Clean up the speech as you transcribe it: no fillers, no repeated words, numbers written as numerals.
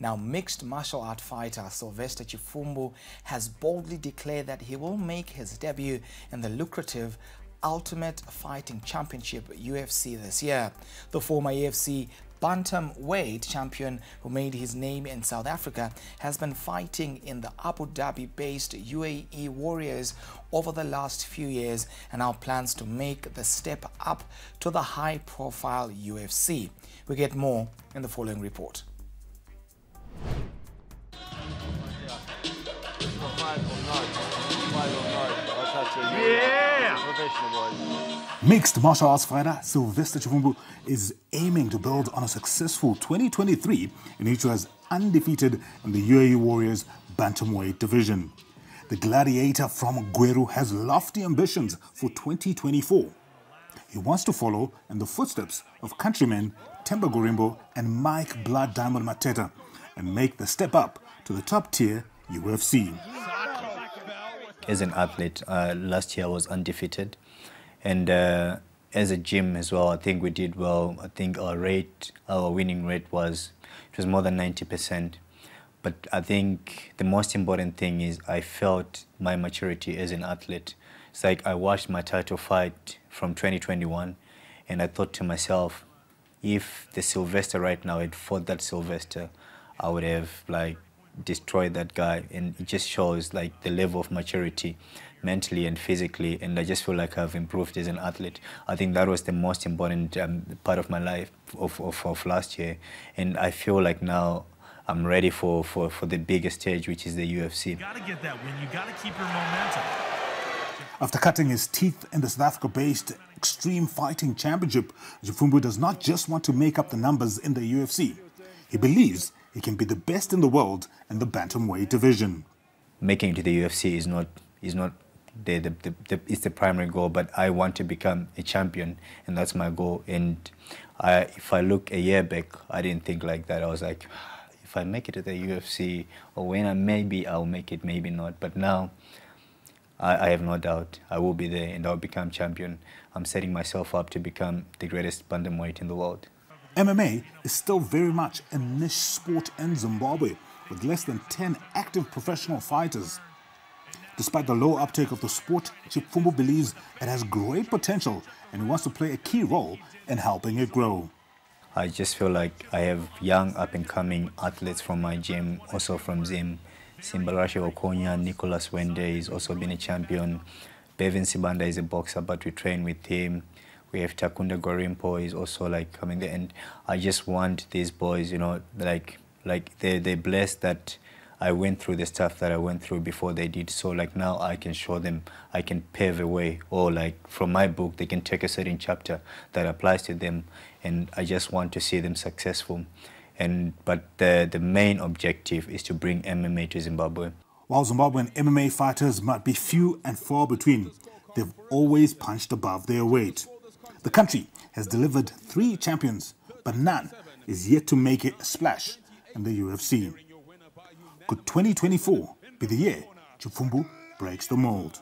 Now, mixed martial art fighter Sylvester Chipfumbu has boldly declared that he will make his debut in the lucrative Ultimate Fighting Championship UFC this year. The former UFC bantamweight champion, who made his name in South Africa, has been fighting in the Abu Dhabi-based UAE Warriors over the last few years and now plans to make the step up to the high-profile UFC. We get more in the following report. Mixed martial arts fighter Sylvester Chipfumbu is aiming to build on a successful 2023 in which he was undefeated in the UAE Warriors bantamweight division. The gladiator from Gweru has lofty ambitions for 2024. He wants to follow in the footsteps of countrymen Temba Gorimbo and Mike Blood Diamond Mateta and make the step up to the top tier UFC. As an athlete, last year I was undefeated, and as a gym as well, I think we did well. I think our winning rate was more than 90%. But I think the most important thing is I felt my maturity as an athlete. It's like I watched my title fight from 2021, and I thought to myself, if the Sylvester right now had fought that Sylvester, I would have destroyed that guy. And it just shows the level of maturity mentally and physically, and I just feel like I've improved as an athlete. I think that was the most important part of my life of last year, and I feel like now I'm ready for the biggest stage, which is the UFC. You gotta get that win, you gotta keep your momentum. After cutting his teeth in the South Africa-based Extreme Fighting Championship, Chipfumbu does not just want to make up the numbers in the UFC. He believes he can be the best in the world in the bantamweight division. Making it to the UFC is not it's the primary goal, but I want to become a champion, and that's my goal. And if I look a year back, I didn't think like that. I was like, if I make it to the UFC, or maybe I'll make it, maybe not. But now, I have no doubt I will be there, and I'll become champion. I'm setting myself up to become the greatest bantamweight in the world. MMA is still very much a niche sport in Zimbabwe, with less than 10 active professional fighters. Despite the low uptake of the sport, Chipfumbu believes it has great potential and he wants to play a key role in helping it grow. I just feel like I have young up-and-coming athletes from my gym, also from Zim. Simbarashe Okonya, Nicholas Wende is also been a champion. Bevin Sibanda is a boxer, but we train with him. We have Takunda Gorimpo is also coming there, and I just want these boys, they're blessed that I went through the stuff that I went through before they did. So now I can show them, I can pave a way, or from my book, they can take a certain chapter that applies to them, and I just want to see them successful. But the main objective is to bring MMA to Zimbabwe. While Zimbabwean MMA fighters might be few and far between, they've always punched above their weight. The country has delivered 3 champions, but none is yet to make it a splash in the UFC. Could 2024 be the year Chipfumbu breaks the mold?